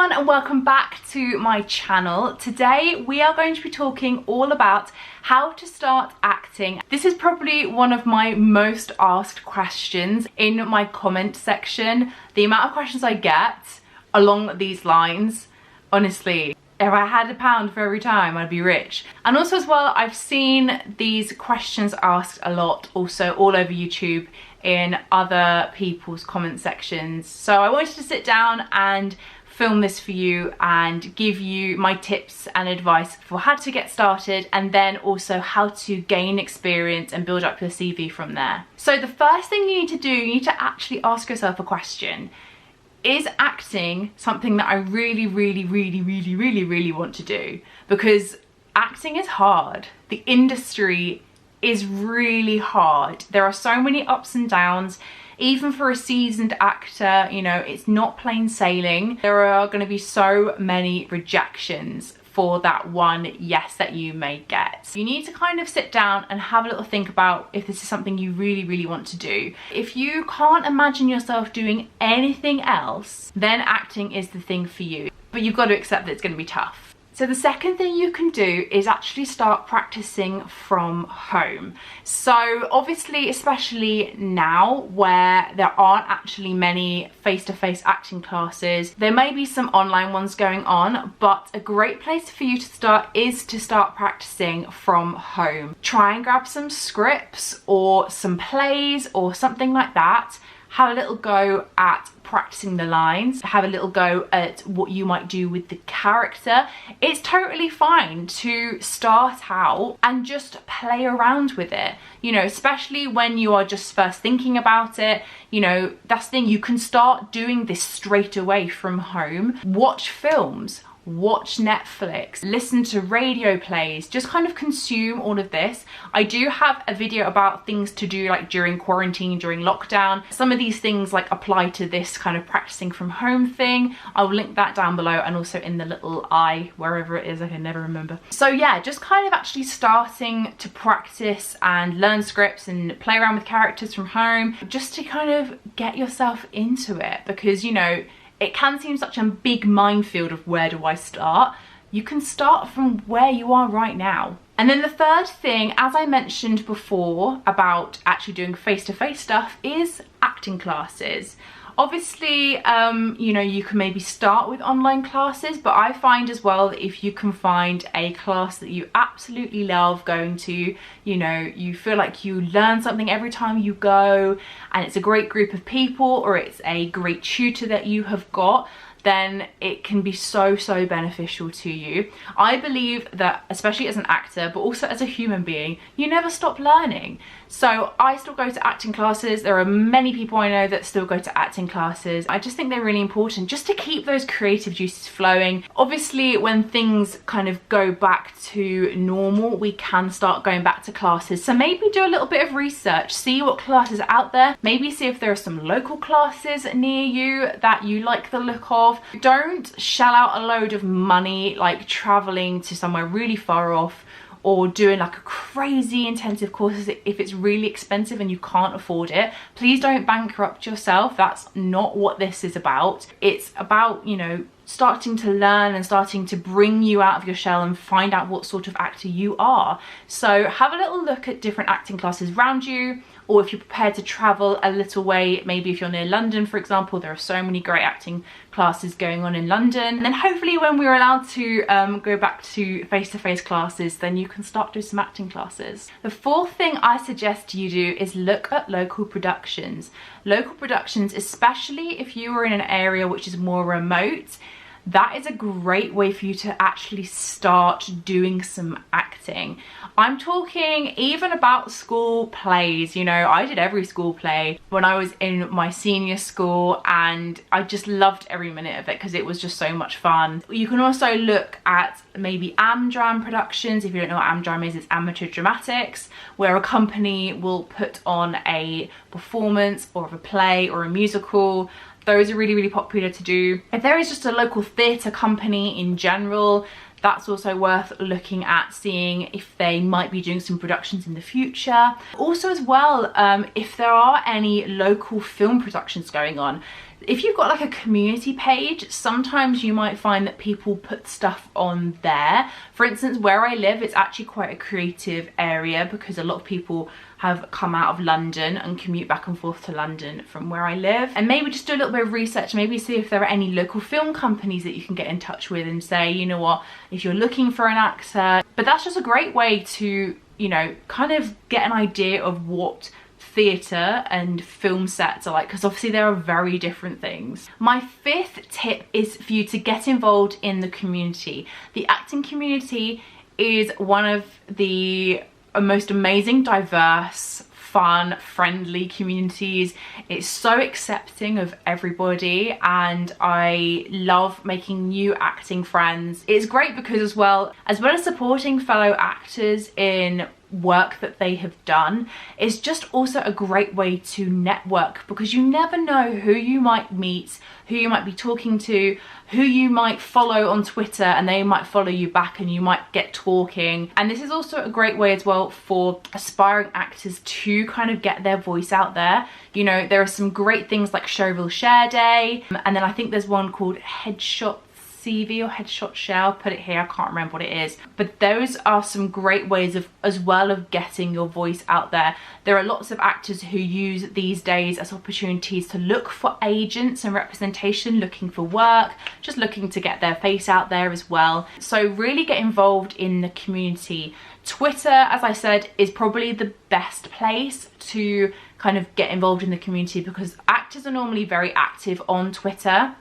everyone and welcome back to my channel. Today we are going to be talking all about how to start acting. This is probably one of my most asked questions in my comment section. The amount of questions I get along these lines, honestly, if I had £1 for every time, I'd be rich. And also as well, I've seen these questions asked a lot also all over YouTube in other people's comment sections. So I wanted to sit down and film this for you and give you my tips and advice for how to get started, and then also how to gain experience and build up your CV from there. So the first thing you need to do, you need to actually ask yourself a question. Is acting something that I really want to do? Because acting is hard. The industry is really hard. There are so many ups and downs. Even for a seasoned actor, you know, it's not plain sailing. There are going to be so many rejections for that one yes that you may get. You need to kind of sit down and have a little think about if this is something you really want to do. If you can't imagine yourself doing anything else, then acting is the thing for you. But you've got to accept that it's going to be tough. So the second thing you can do is actually start practicing from home. So obviously, especially now where there aren't actually many face-to-face acting classes, there may be some online ones going on, but a great place for you to start is to start practicing from home. Try and grab some scripts or some plays or something like that. Have a little go at practicing the lines, have a little go at what you might do with the character. It's totally fine to start out and just play around with it, you know, especially when you are just first thinking about it. You know, that's the thing, you can start doing this straight away from home. Watch films, watch Netflix, listen to radio plays, just kind of consume all of this. I do have a video about things to do like during quarantine, during lockdown. Some of these things like apply to this kind of practicing from home thing. I'll link that down below and also in the little eye, wherever it is, I can never remember. So yeah, just kind of actually starting to practice and learn scripts and play around with characters from home, just to kind of get yourself into it, because you know, it can seem such a big minefield of where do I start. You can start from where you are right now. And then the third thing, as I mentioned before about actually doing face-to-face stuff, is acting classes. Obviously, you know, you can maybe start with online classes, but I find as well that if you can find a class that you absolutely love going to, you know, you feel like you learn something every time you go, and it's a great group of people, or it's a great tutor that you have got, then it can be so beneficial to you. I believe that, especially as an actor, but also as a human being, you never stop learning. So I still go to acting classes. There are many people I know that still go to acting classes. I just think they're really important just to keep those creative juices flowing. Obviously, when things kind of go back to normal, we can start going back to classes. So maybe do a little bit of research, see what classes are out there, maybe see if there are some local classes near you that you like the look of. Don't shell out a load of money like traveling to somewhere really far off or doing like a crazy intensive courses if it's really expensive and you can't afford it. Please don't bankrupt yourself. That's not what this is about. It's about, you know, starting to learn and starting to bring you out of your shell and find out what sort of actor you are. So have a little look at different acting classes around you, or if you're prepared to travel a little way, maybe if you're near London, for example, there are so many great acting classes going on in London. And then hopefully when we're allowed to go back to face-to-face classes, then you can start doing some acting classes. The fourth thing I suggest you do is look at local productions. Local productions, especially if you are in an area which is more remote, that is a great way for you to actually start doing some acting. I'm talking even about school plays. You know, I did every school play when I was in my senior school, and I just loved every minute of it because it was just so much fun. You can also look at maybe Amdram productions. If you don't know what Amdram is, it's amateur dramatics, where a company will put on a performance or of a play or a musical. Those are really popular to do. If there is just a local theatre company in general, that's also worth looking at, seeing if they might be doing some productions in the future. Also as well, if there are any local film productions going on, If you've got like a community page, sometimes you might find that people put stuff on there. For instance, where I live, it's actually quite a creative area because a lot of people have come out of London and commute back and forth to London from where I live. And maybe just do a little bit of research, maybe see if there are any local film companies that you can get in touch with and say, you know what, if you're looking for an actor. But that's just a great way to, you know, kind of get an idea of what theatre and film sets are like, because obviously there are very different things. My 5th tip is for you to get involved in the community. The acting community is one of the most amazing, diverse, fun, friendly communities. It's so accepting of everybody, and I love making new acting friends. It's great because as well as supporting fellow actors in work that they have done, it's just also a great way to network, because you never know who you might meet, who you might be talking to, who you might follow on Twitter and they might follow you back and you might get talking. And this is also a great way as well for aspiring actors to kind of get their voice out there. You know, there are some great things like Showreel Share Day, and then I think there's one called Headshot CV or Headshot Share. I'll put it here, I can't remember what it is, but those are some great ways of as well of getting your voice out there. There are lots of actors who use these days as opportunities to look for agents and representation, looking for work, just looking to get their face out there as well. So really get involved in the community. Twitter, as I said, is probably the best place to kind of get involved in the community, because actors are normally very active on Twitter.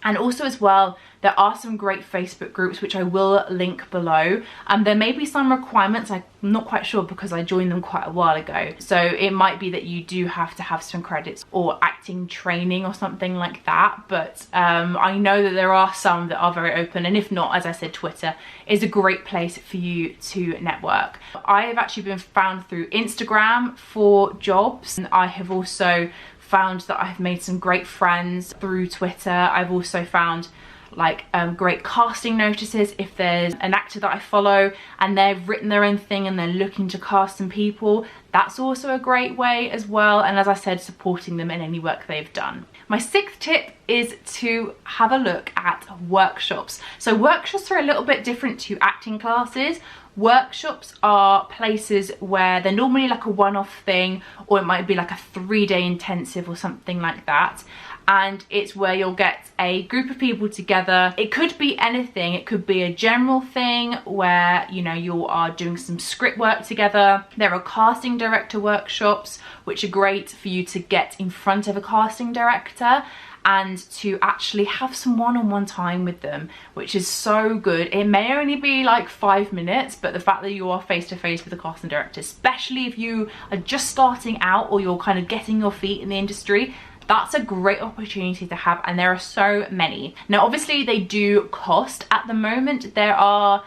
And also as well, there are some great Facebook groups, which I will link below. There may be some requirements, I'm not quite sure because I joined them quite a while ago. So it might be that you do have to have some credits or acting training or something like that. But I know that there are some that are very open. And if not, as I said, Twitter is a great place for you to network. I have actually been found through Instagram for jobs. And I have also found that I've made some great friends through Twitter. I've also found like great casting notices if there's an actor that I follow and they've written their own thing and they're looking to cast some people. That's also a great way as well, and as I said, supporting them in any work they've done. My 6th tip is to have a look at workshops. So workshops are a little bit different to acting classes. Workshops are places where they're normally like a one-off thing, or it might be like a 3-day intensive or something like that. And it's where you'll get a group of people together. It could be anything. It could be a general thing where, you know, you are doing some script work together. There are casting director workshops, which are great for you to get in front of a casting director and to actually have some one-on-one time with them, which is so good. It may only be like 5 minutes, but the fact that you are face-to-face with a casting director, especially if you are just starting out or you're kind of getting your feet in the industry, that's a great opportunity to have, and there are so many. Now obviously they do cost at the moment. There are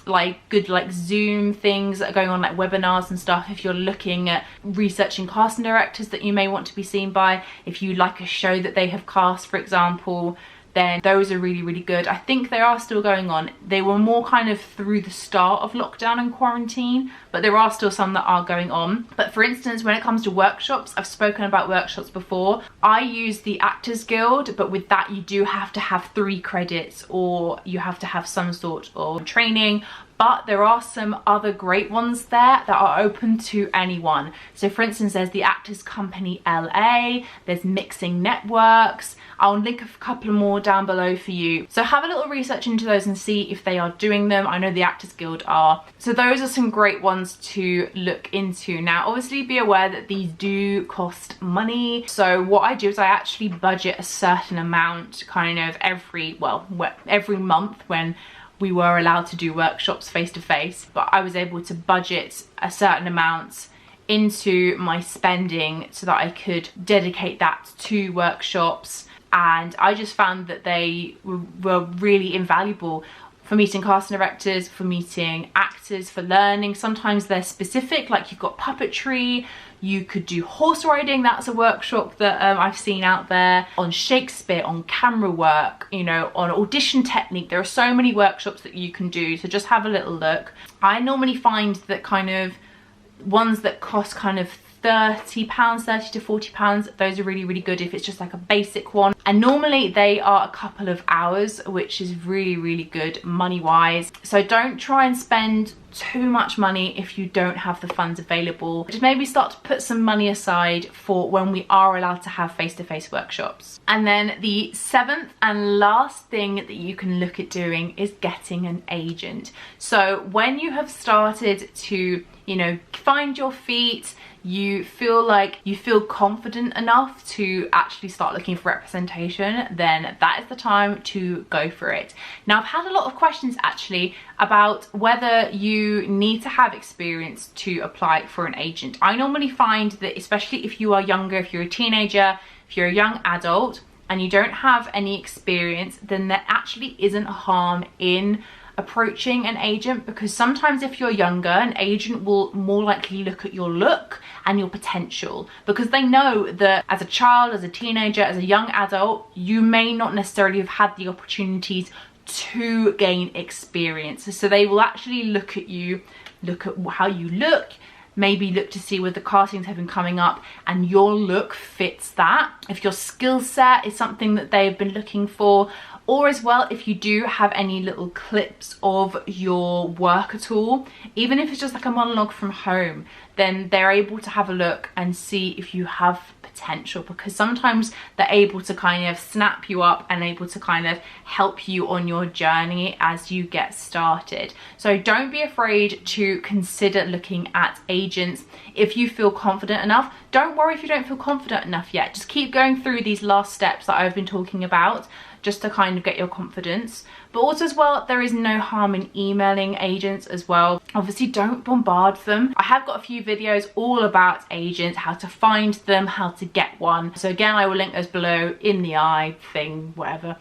like good like Zoom things that are going on, like webinars and stuff, if you're looking at researching casting directors that you may want to be seen by. If you like a show that they have cast, for example, then those are really, really good. I think they are still going on. They were more kind of through the start of lockdown and quarantine, but there are still some that are going on. But for instance, when it comes to workshops, I've spoken about workshops before. I use the Actors Guild, but with that you do have to have 3 credits, or you have to have some sort of training. But there are some other great ones there that are open to anyone. So for instance, there's the Actors Company LA, there's Mixing Networks. I'll link a couple more down below for you. So have a little research into those and see if they are doing them. I know the Actors Guild are. So those are some great ones to look into. Now, obviously be aware that these do cost money. So what I do is I actually budget a certain amount kind of every month when we were allowed to do workshops face-to-face, but I was able to budget a certain amount into my spending so that I could dedicate that to workshops. And I just found that they were really invaluable for meeting casting directors, for meeting actors, for learning. Sometimes they're specific, like you've got puppetry, you could do horse riding. That's a workshop that I've seen out there. On Shakespeare, on camera work, you know, on audition technique. There are so many workshops that you can do, so just have a little look. I normally find that kind of ones that cost kind of £30, 30 to £40. Those are really good if it's just like a basic one, and normally they are a couple of hours, which is really good money wise. So don't try and spend too much money if you don't have the funds available. Just maybe start to put some money aside for when we are allowed to have face-to-face workshops. And then the 7th and last thing that you can look at doing is getting an agent. So when you have started to, you know, find your feet, you feel like you feel confident enough to actually start looking for representation, then that is the time to go for it. Now, I've had a lot of questions actually about whether you need to have experience to apply for an agent. I normally find that, especially if you are younger, if you're a teenager, if you're a young adult and you don't have any experience, then there actually isn't harm in approaching an agent, because sometimes if you're younger, an agent will more likely look at your look and your potential, because they know that as a child, as a teenager, as a young adult, you may not necessarily have had the opportunities to gain experience. So they will actually look at you, look at how you look, maybe look to see whether the castings have been coming up and your look fits that, if your skill set is something that they've been looking for, or as well if you do have any little clips of your work at all, even if it's just like a monologue from home, then they're able to have a look and see if you have potential, because sometimes they're able to kind of snap you up and able to kind of help you on your journey as you get started. So don't be afraid to consider looking at agents if you feel confident enough. Don't worry if you don't feel confident enough yet. Just keep going through these last steps that I've been talking about, just to kind of get your confidence. But also as well, there is no harm in emailing agents as well. Obviously don't bombard them. I have got a few videos all about agents, how to find them, how to get one. So again, I will link those below in the eye thing, whatever.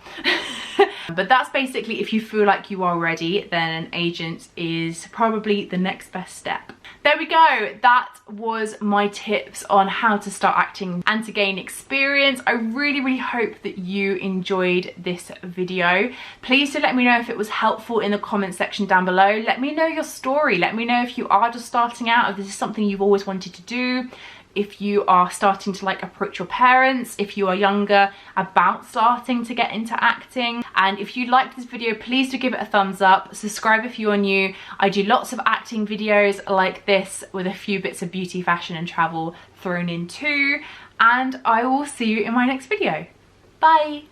But that's basically, if you feel like you are ready, then an agent is probably the next best step. There we go. That was my tips on how to start acting and to gain experience. I really hope that you enjoyed this video. Please do let me know if it was helpful in the comment section down below. Let me know your story. Let me know if you are just starting out, if this is something you've always wanted to do, if you are starting to like approach your parents, if you are younger, about starting to get into acting. And if you liked this video, please do give it a thumbs up. Subscribe if you are new. I do lots of acting videos like this with a few bits of beauty, fashion and travel thrown in too. And I will see you in my next video. Bye.